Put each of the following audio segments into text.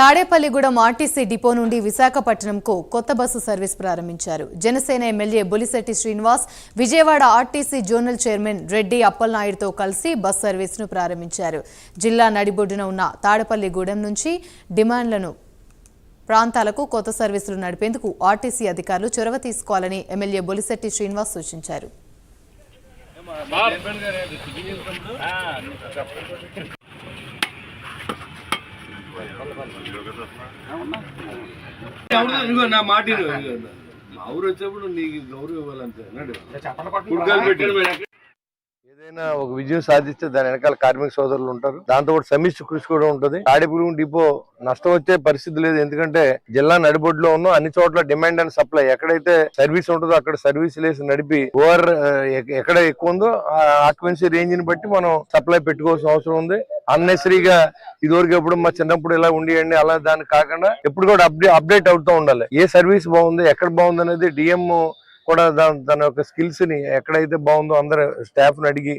Tadepalligudem RTC depot నుండి విశాఖపట్నంకు కొత్త bus service ప్రారంభించారు. Janasena MLA Bolisetti Srinivas Vijayawada RTC zonal chairman Reddy అప్పలనాయుడుతో కలిసి బస్ సర్వీస్ను ప్రారంభించారు. జిల్లా నడిబొడ్డున ఉన్న తాడేపల్లిగూడెం నుంచి డిమాండ్లను ప్రాంతాలకు కొత్త సర్వీసులు నడిపేందుకు ఆర్టీసీ అధికారులు చొరవ తీసుకోవాలని ఎమ్మెల్యే బొలిశెట్టి శ్రీనివాస్ సూచించారు. నా మాట మా ఊరు వచ్చేప్పుడు నీకు గౌరవం ఇవ్వాలంటే ఏదైనా ఒక విజయం సాధిస్తే దాని వెనకాల కార్మిక సోదరులు ఉంటారు. దాంతో పాటు సమిష్టి కృషి కూడా ఉంటుంది. తాడేపల్లిగూడెం డిపో నష్టం వచ్చే పరిస్థితి లేదు. ఎందుకంటే జిల్లా నడిబొడ్డులో ఉన్న అన్ని చోట్ల డిమాండ్ అండ్ సప్లై ఎక్కడైతే సర్వీస్ ఉంటుందో అక్కడ సర్వీస్ లేసి నడిపి ఓవర్ ఎక్కడ ఎక్కువ ఉందో ఆక్యుపెన్సీ రేంజ్ ని బట్టి మనం సప్లై పెట్టుకోవాల్సిన అవసరం ఉంది. అన్నెసరీగా ఇదివరకు ఎప్పుడు మా చిన్నప్పుడు ఇలా ఉండేయండి అలా దానికి కాకుండా ఎప్పుడు కూడా అప్డేట్ అవుతూ ఉండాలి. ఏ సర్వీస్ బాగుంది, ఎక్కడ బాగుంది అనేది డిఎం కూడా తన యొక్క స్కిల్స్ ని ఎక్కడైతే బాగుందో అందరు స్టాఫ్ ని అడిగి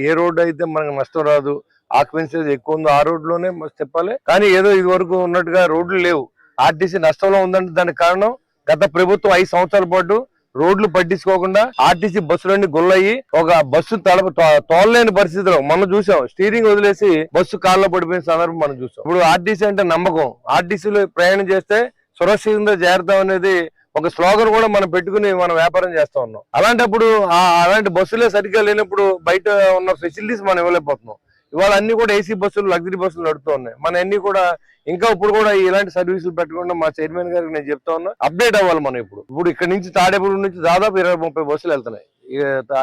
ఏ రోడ్ అయితే మనకు నష్టం రాదు, ఆక్యుపెన్సీ ఎక్కువ ఉందో ఆ రోడ్ లోనే చెప్పాలి. కానీ ఏదో ఇది వరకు ఉన్నట్టుగా రోడ్లు లేవు, ఆర్టీసీ నష్టంలో ఉందంటే దానికి కారణం గత ప్రభుత్వం 5 సంవత్సరాల పాటు రోడ్లు పట్టించుకోకుండా ఆర్టీసీ బస్సులన్నీ గుల్లయ్యి ఒక బస్సు తోలలేని పరిస్థితిలో మనం చూసాం. స్టీరింగ్ వదిలేసి బస్సు కాళ్ళలో పడిపోయిన సందర్భం మనం చూసాం. ఇప్పుడు ఆర్టీసీ అంటే నమ్మకం, ఆర్టీసీలో ప్రయాణం చేస్తే సురక్షితంగా చేరుతాం అనేది ఒక స్లోగన్ కూడా మనం పెట్టుకుని మనం వ్యాపారం చేస్తా ఉన్నాం. అలాంటప్పుడు అలాంటి బస్సులే సరిగ్గా లేనప్పుడు బయట ఉన్న ఫెసిలిటీస్ మనం ఇవ్వలేకపోతున్నాం. ఇవాళ అన్ని కూడా ఏసీ బస్సులు, లగ్జరీ బస్సులు నడుపుతూ ఉన్నాయి. మన అన్ని కూడా ఇంకా ఇప్పుడు కూడా ఇలాంటి సర్వీసులు పెట్టకుండా మా చైర్మన్ గారికి నేను చెప్తా ఉన్నా, అప్డేట్ అవ్వాలి మనం. ఇప్పుడు ఇక్కడ నుంచి తాడేపల్లి నుంచి దాదాపు 20-30 బస్సులు వెళ్తున్నాయి.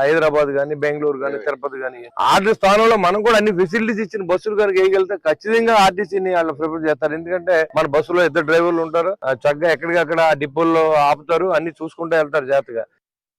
హైదరాబాద్ గానీ, బెంగళూరు గానీ, తిరుపతి గానీ. ఆర్టీ స్థానంలో మనం కూడా అన్ని ఫెసిలిటీస్ ఇచ్చిన బస్సులు కనుక వేయగలిగితే ఖచ్చితంగా ఆర్టీసీని వాళ్ళు ప్రిఫర్ చేస్తారు. ఎందుకంటే మన బస్సులో 2 డ్రైవర్లు ఉంటారు, చక్కగా ఎక్కడికక్కడ డిపోల్లో ఆపుతారు, అన్ని చూసుకుంటూ వెళ్తారు జాగ్రత్తగా.